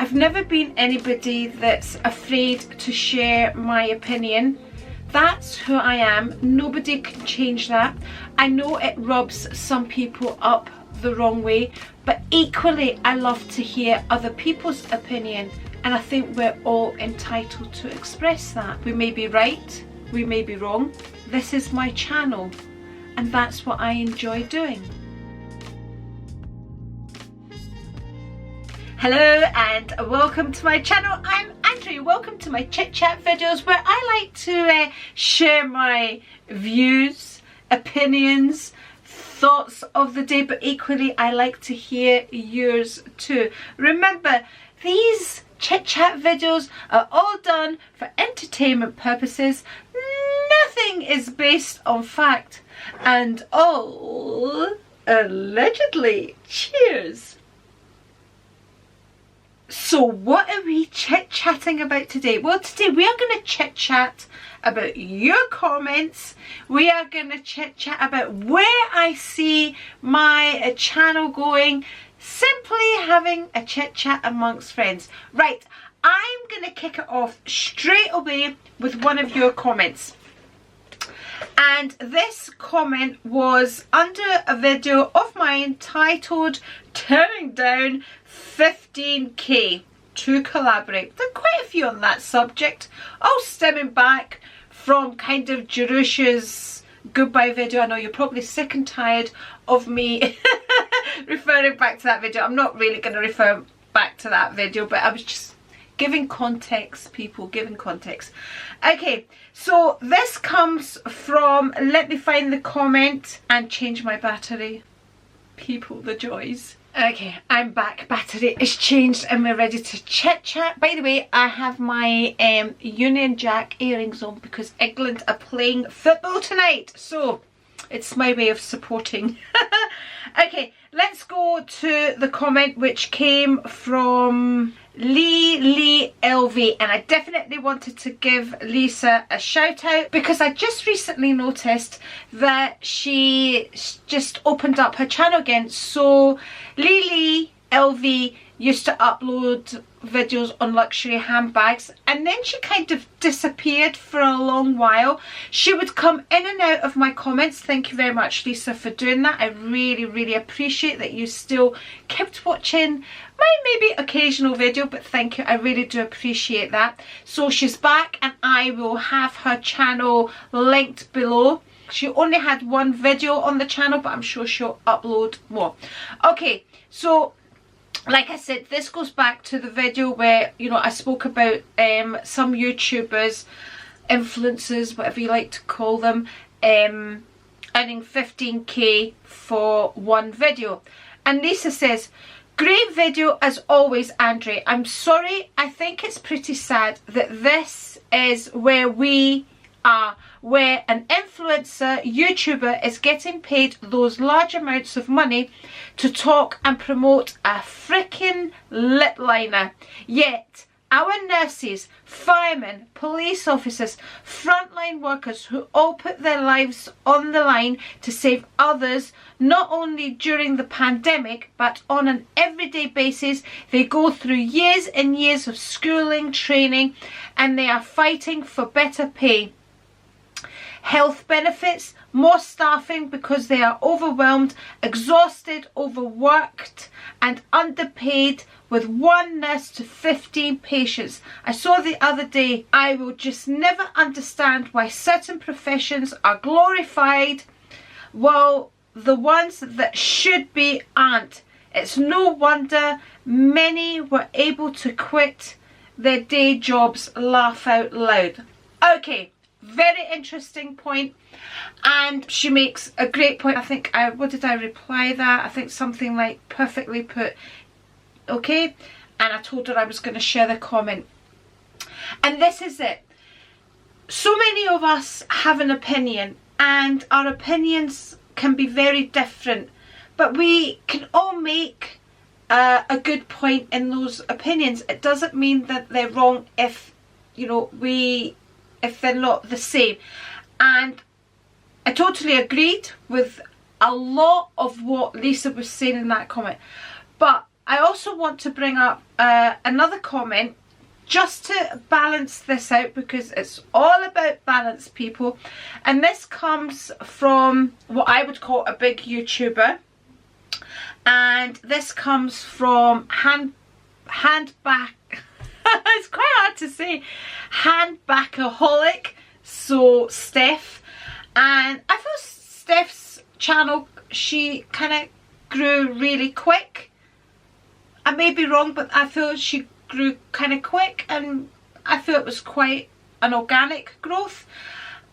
I've never been anybody that's afraid to share my opinion. That's who I am. Nobody can change that. I know it rubs some people up the wrong way, but equally I love to hear other people's opinion, and I think we're all entitled to express that. We may be right, we may be wrong. This is my channel, and that's what I enjoy doing. Hello and welcome to my channel. I'm Andri. Welcome to my chit chat videos where I like to share my views, opinions, thoughts of the day, but equally I like to hear yours too. Remember, these chit chat videos are all done for entertainment purposes. Nothing is based on fact, and all allegedly. Cheers. So what are we chit-chatting about today? Well, today we are going to chit-chat about your comments. We are going to chit-chat about where I see my channel going. Simply having a chit-chat amongst friends. Right, I'm going to kick it off straight away with one of your comments. And this comment was under a video of mine titled Turning Down 15k to Collaborate. There are quite a few on that subject, all stemming back from kind of Jerusha's goodbye video. I know you're probably sick and tired of me referring back to that video. I'm not really going to refer back to that video, but I was just giving context, people, giving context. Okay, so this comes from, let me find the comment and change my battery. People, the joys. Okay, I'm back. Battery is changed and we're ready to chit chat. By the way, I have my Union Jack earrings on because England are playing football tonight. So it's my way of supporting. Okay, let's go to the comment which came from Lee LV, and I definitely wanted to give Lisa a shout out because I just recently noticed that she just opened up her channel again. So Lee LV used to upload videos on luxury handbags, and then she kind of disappeared for a long while. She would come in and out of my comments. Thank you very much, Lisa, for doing that. I really appreciate that you still kept watching my maybe occasional video, but thank you, I really do appreciate that. So she's back, and I will have her channel linked below. She only had one video on the channel, but I'm sure she'll upload more. Okay, so like I said, this goes back to the video where, you know, I spoke about some YouTubers, influencers, whatever you like to call them, earning 15k for one video. And Lisa says, great video as always, Andri. I'm sorry, I think it's pretty sad that this is where we are, where an influencer, YouTuber is getting paid those large amounts of money to talk and promote a freaking lip liner. Yet our nurses, firemen, police officers, frontline workers who all put their lives on the line to save others, not only during the pandemic but on an everyday basis, they go through years and years of schooling, training, and they are fighting for better pay, health benefits, more staffing because they are overwhelmed, exhausted, overworked and underpaid, with one nurse to 15 patients. I saw the other day, I will just never understand why certain professions are glorified while the ones that should be aren't. It's no wonder many were able to quit their day jobs. Laugh out loud. Okay, very interesting point, and she makes a great point. I think what did I reply that? I think something like perfectly put. Okay, and I told her I was going to share the comment, and this is it. So many of us have an opinion, and our opinions can be very different, but we can all make a good point in those opinions. It doesn't mean that they're wrong if, you know, if they're not the same. And I totally agreed with a lot of what Lisa was saying in that comment, but I also want to bring up another comment just to balance this out, because it's all about balance, people. And this comes from what I would call a big YouTuber. And this comes from handback. It's quite hard to say. Handbackaholic. So Steph. And I thought Steph's channel, she kind of grew really quick. I may be wrong, but I feel she grew kind of quick, and I feel it was quite an organic growth.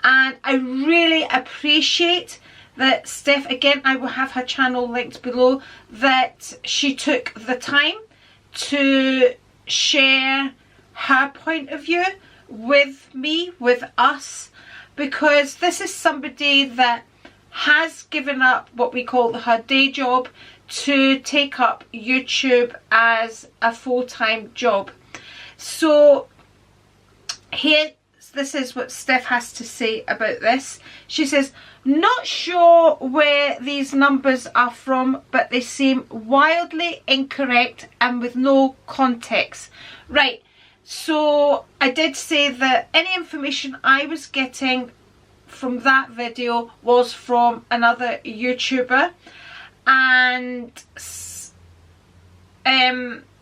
And I really appreciate that Steph, again, I will have her channel linked below, that she took the time to share her point of view with me, with us, because this is somebody that has given up what we call her day job to take up YouTube as a full-time job. So here, this is what Steph has to say about this. She says, not sure where these numbers are from, but they seem wildly incorrect and with no context. Right, so I did say that any information I was getting from that video was from another YouTuber, and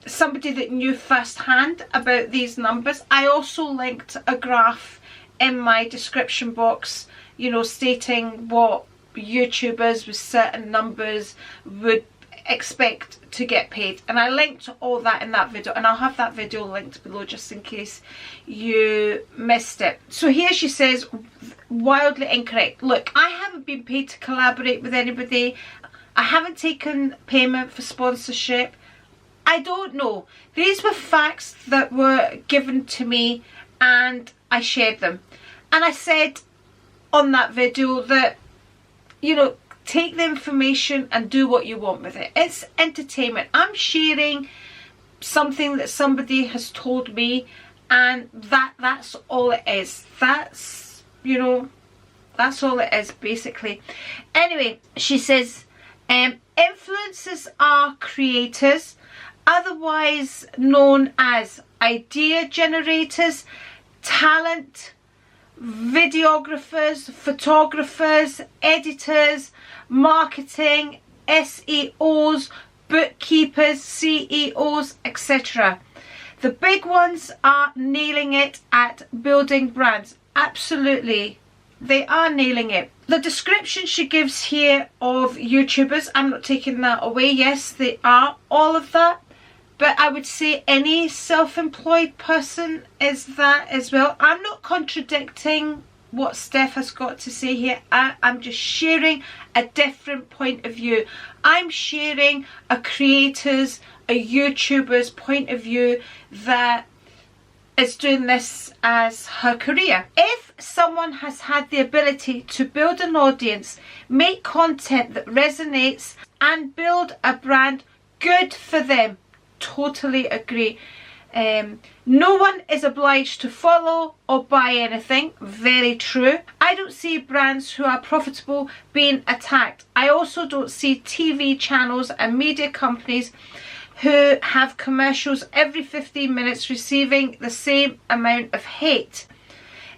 somebody that knew firsthand about these numbers. I also linked a graph in my description box, you know, stating what YouTubers with certain numbers would expect to get paid, and I linked all that in that video, and I'll have that video linked below just in case you missed it. So here she says, wildly incorrect. Look, I haven't been paid to collaborate with anybody. I haven't taken payment for sponsorship. I don't know. These were facts that were given to me, and I shared them. And I said on that video that, you know, take the information and do what you want with it. It's entertainment. I'm sharing something that somebody has told me, and that's all it is. That's, you know, that's all it is basically. Anyway, she says, influencers are creators, otherwise known as idea generators, talent, videographers, photographers, editors, marketing, SEOs, bookkeepers, CEOs, etc. The big ones are nailing it at building brands. Absolutely, they are nailing it. The description she gives here of YouTubers, I'm not taking that away. Yes, they are all of that. But I would say any self-employed person is that as well. I'm not contradicting what Steph has got to say here. I'm just sharing a different point of view. I'm sharing a creator's, a YouTuber's point of view that is doing this as her career. If someone has had the ability to build an audience, make content that resonates, and build a brand, good for them. Totally agree. No one is obliged to follow or buy anything. Very true. I don't see brands who are profitable being attacked. I also don't see TV channels and media companies who have commercials every 15 minutes receiving the same amount of hate.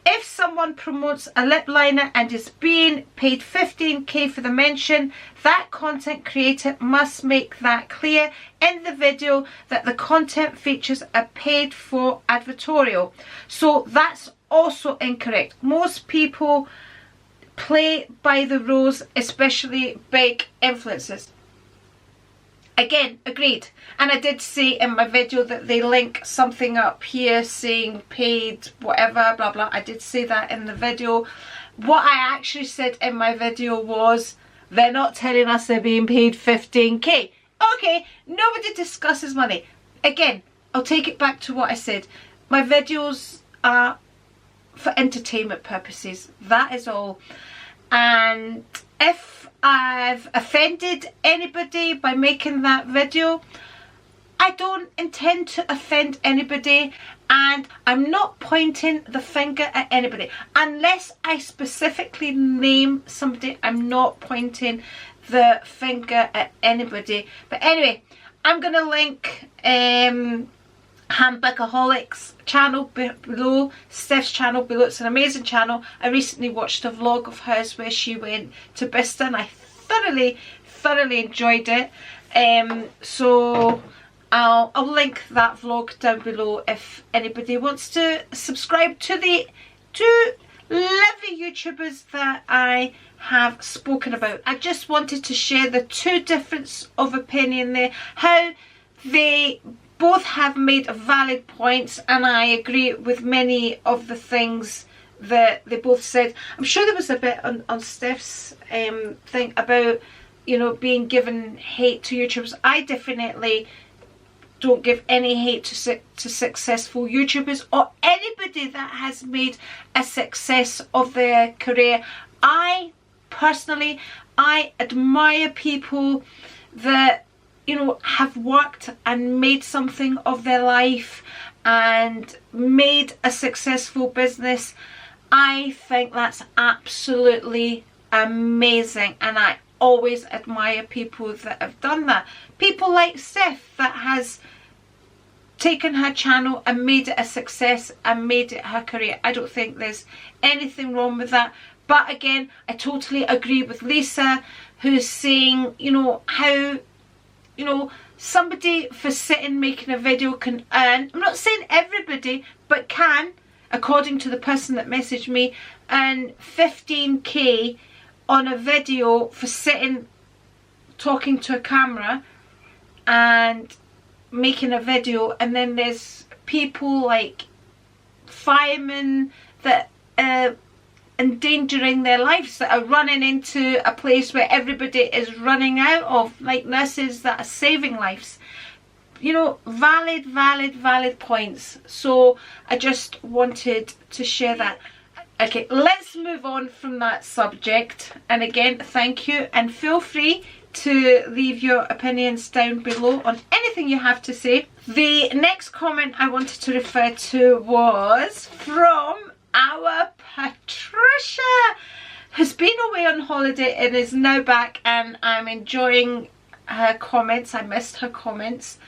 If someone promotes a lip liner and is being paid 15k for the mention, that content creator must make that clear in the video that the content features a paid for advertorial. So that's also incorrect. Most people play by the rules, especially big influencers. Again, agreed. And I did say in my video that they link something up here saying paid whatever, blah blah. I did say that in the video. What I actually said in my video was, they're not telling us they're being paid 15k. Okay, nobody discusses money. Again, I'll take it back to what I said. My videos are for entertainment purposes. That is all. And if I've offended anybody by making that video, I don't intend to offend anybody, and I'm not pointing the finger at anybody. Unless I specifically name somebody, I'm not pointing the finger at anybody. But anyway, I'm going to link Hamburgerholic's channel below, Steph's channel below. It's an amazing channel. I recently watched a vlog of hers where she went to Boston. I thoroughly enjoyed it. So I'll link that vlog down below if anybody wants to subscribe to the two lovely YouTubers that I have spoken about. I just wanted to share the two differences of opinion there, how they both have made valid points, and I agree with many of the things that they both said. I'm sure there was a bit on Steph's thing about, you know, being given hate to YouTubers. I definitely don't give any hate to successful YouTubers or anybody that has made a success of their career. I personally, I admire people that, you know, have worked and made something of their life and made a successful business. I think that's absolutely amazing, and I always admire people that have done that. People like Steph that has taken her channel and made it a success and made it her career. I don't think there's anything wrong with that. But again, I totally agree with Lisa, who's saying, you know, how, you know, somebody for sitting making a video can earn, I'm not saying everybody, but can, according to the person that messaged me, earn 15k on a video for sitting talking to a camera and making a video. And then there's people like firemen that are endangering their lives, that are running into a place where everybody is running out of, like nurses that are saving lives. You know, valid points. So I just wanted to share that. Okay, let's move on from that subject. And again, thank you, and feel free to leave your opinions down below on anything you have to say. The next comment I wanted to refer to was from our Patricia, who's been away on holiday and is now back, and I'm enjoying her comments. I missed her comments.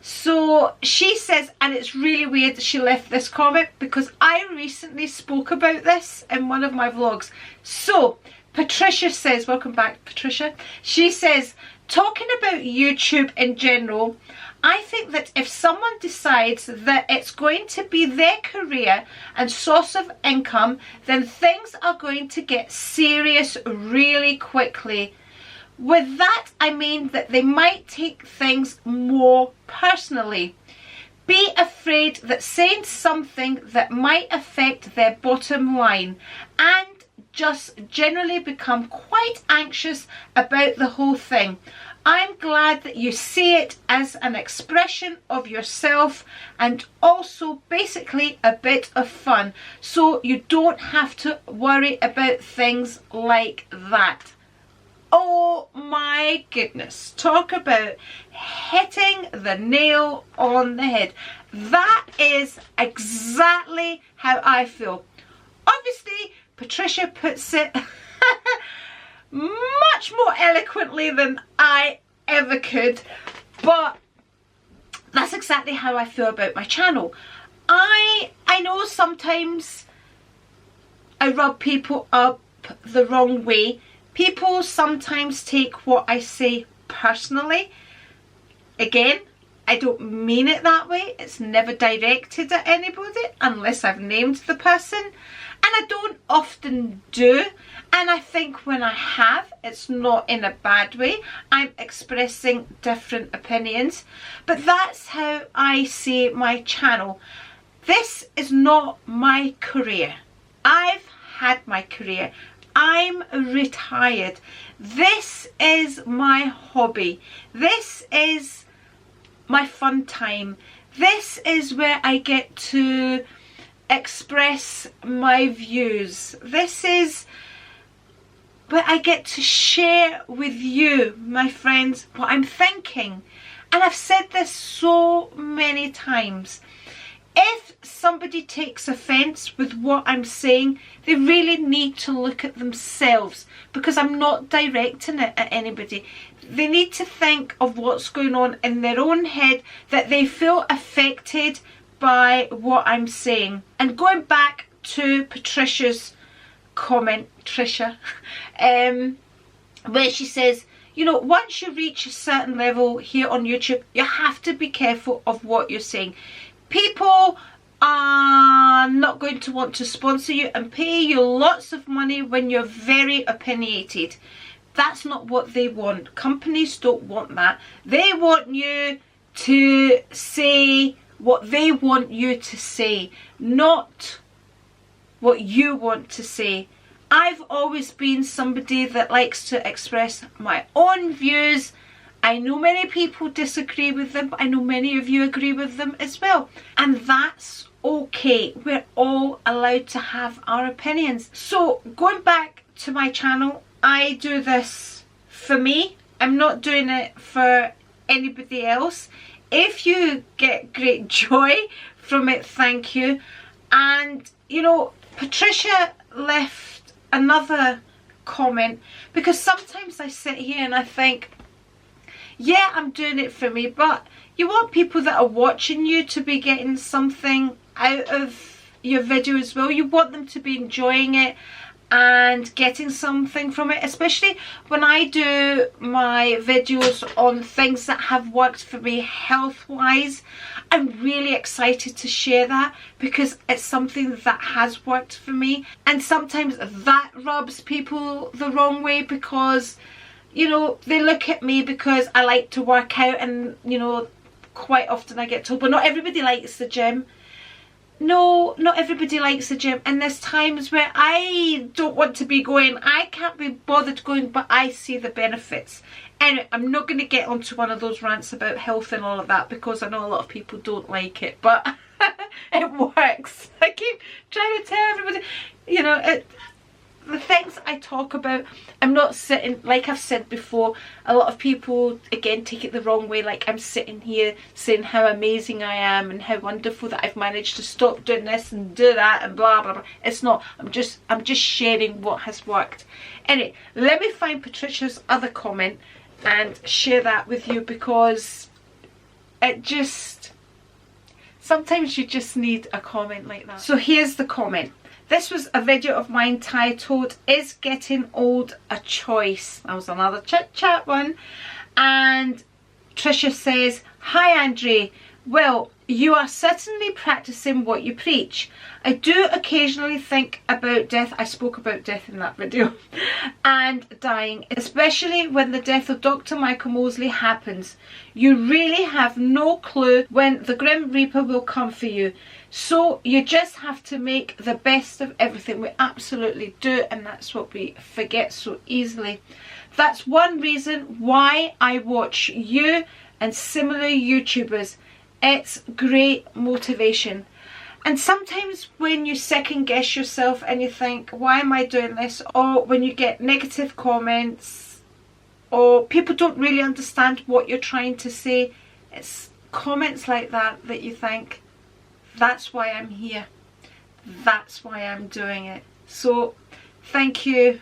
So she says, and it's really weird that she left this comment because I recently spoke about this in one of my vlogs. So Patricia says, welcome back Patricia, she says, talking about YouTube in general, I think that if someone decides that it's going to be their career and source of income, then things are going to get serious really quickly. With that, I mean that they might take things more personally. Be afraid that saying something that might affect their bottom line, and just generally become quite anxious about the whole thing. I'm glad that you see it as an expression of yourself and also basically a bit of fun, so you don't have to worry about things like that. Oh my goodness, talk about hitting the nail on the head. That is exactly how I feel. Obviously, Patricia puts it much more eloquently than I ever could, but that's exactly how I feel about my channel. I know sometimes I rub people up the wrong way. People sometimes take what I say personally. Again, I don't mean it that way. It's never directed at anybody unless I've named the person. And I don't often do. And I think when I have, it's not in a bad way. I'm expressing different opinions. But that's how I see my channel. This is not my career. I've had my career. I'm retired. This is my hobby. This is my fun time. This is where I get to express my views. This is where I get to share with you, my friends, what I'm thinking. And I've said this so many times. If somebody takes offence with what I'm saying, they really need to look at themselves, because I'm not directing it at anybody. They need to think of what's going on in their own head, that they feel affected by what I'm saying. And going back to Patricia's comment, Tricia, where she says, you know, once you reach a certain level here on YouTube, you have to be careful of what you're saying. People are not going to want to sponsor you and pay you lots of money when you're very opinionated. That's not what they want. Companies don't want that. They want you to say what they want you to say, not what you want to say. I've always been somebody that likes to express my own views. I know many people disagree with them, but I know many of you agree with them as well. And that's okay. We're all allowed to have our opinions. So going back to my channel, I do this for me. I'm not doing it for anybody else. If you get great joy from it, thank you. And you know, Patricia left another comment, because sometimes I sit here and I think, yeah, I'm doing it for me, but you want people that are watching you to be getting something out of your video as well. You want them to be enjoying it and getting something from it, especially when I do my videos on things that have worked for me health wise. I'm really excited to share that, because it's something that has worked for me. And sometimes that rubs people the wrong way, because you know, they look at me because I like to work out, and you know, quite often I get told, but not everybody likes the gym. No, not everybody likes the gym, and there's times where I don't want to be going. I can't be bothered going, but I see the benefits. Anyway, I'm not going to get onto one of those rants about health and all of that, because I know a lot of people don't like it, but it works. I keep trying to tell everybody, you know, the things I talk about, I'm not sitting, like I've said before, a lot of people again take it the wrong way, like I'm sitting here saying how amazing I am and how wonderful that I've managed to stop doing this and do that and blah blah blah. It's not. I'm just sharing what has worked. Anyway, let me find Patricia's other comment and share that with you, because it just, sometimes you just need a comment like that. So here's the comment. This was a video of mine titled, "Is Getting Old a Choice?" That was another chit chat one. And Tricia says, "Hi Andri, well, you are certainly practicing what you preach. I do occasionally think about death," I spoke about death in that video, "and dying, especially when the death of Dr. Michael Mosley happens. You really have no clue when the Grim Reaper will come for you. So you just have to make the best of everything." We absolutely do, and that's what we forget so easily. "That's one reason why I watch you and similar YouTubers. It's great motivation." And sometimes when you second guess yourself and you think, why am I doing this? Or when you get negative comments, or people don't really understand what you're trying to say, it's comments like that that you think, that's why I'm here. That's why I'm doing it. So thank you,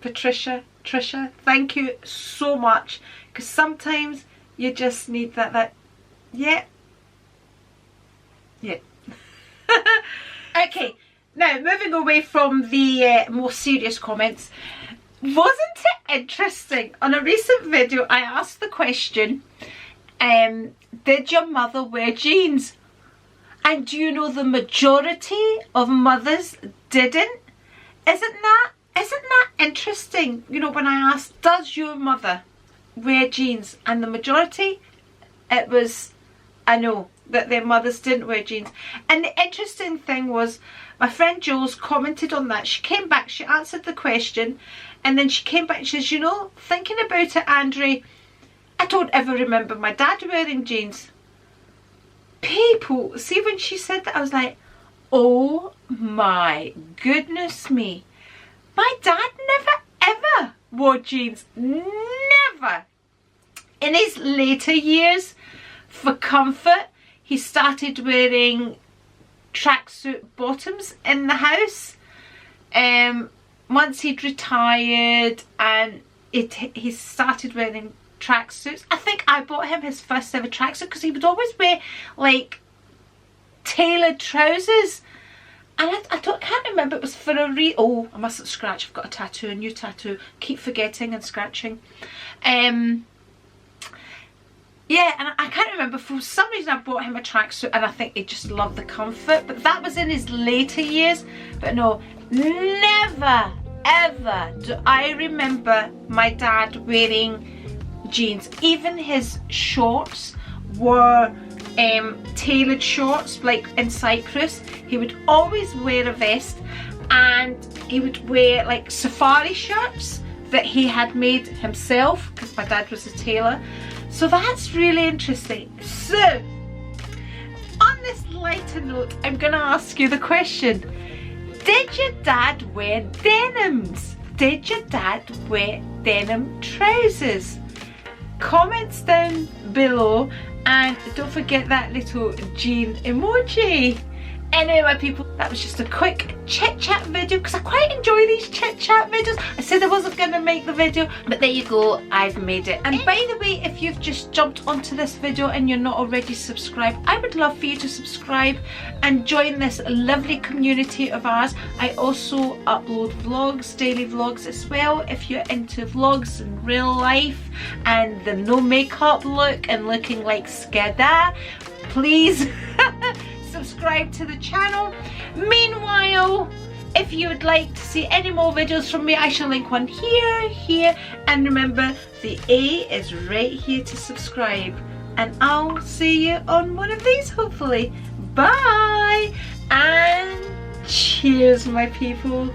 Tricia, thank you so much. Because sometimes you just need that, yeah. Okay, now moving away from the more serious comments. Wasn't it interesting? On a recent video, I asked the question, did your mother wear jeans? And do you know the majority of mothers didn't? Isn't that interesting? You know, when I asked, does your mother wear jeans? And the majority, it was, I know that their mothers didn't wear jeans. And the interesting thing was, my friend Jules commented on that. She came back, she answered the question, and then she came back and she says, you know, thinking about it, Andri, I don't ever remember my dad wearing jeans. People, see, when she said that, I was like, oh my goodness me. My dad never ever wore jeans. Never. In his later years, for comfort, he started wearing tracksuit bottoms in the house. Once he'd retired and he started wearing tracksuits. I think I bought him his first ever tracksuit because he would always wear like tailored trousers, and can't remember, it was for a oh, I mustn't scratch, I've got a tattoo, a new tattoo, keep forgetting and scratching. Yeah, and I can't remember, for some reason I bought him a tracksuit and I think he just loved the comfort, but that was in his later years. But no, never ever do I remember my dad wearing jeans. Even his shorts were tailored shorts, like in Cyprus. He would always wear a vest, and he would wear like safari shirts that he had made himself because my dad was a tailor. So that's really interesting. So on this lighter note, I'm gonna ask you the question: did your dad wear denims? Did your dad wear denim trousers? Comments down below, and don't forget that little jean emoji. Anyway, my people, that was just a quick chit chat video because I quite enjoy these chit chat videos. I said I wasn't going to make the video, but there you go, I've made it. And by the way, if you've just jumped onto this video and you're not already subscribed, I would love for you to subscribe and join this lovely community of ours. I also upload vlogs, daily vlogs as well. If you're into vlogs in real life and the no makeup look and looking like Skada, please subscribe to the channel. Meanwhile, if you would like to see any more videos from me, I shall link one here, and remember, the A is right here to subscribe, and I'll see you on one of these hopefully. Bye, and cheers, my people.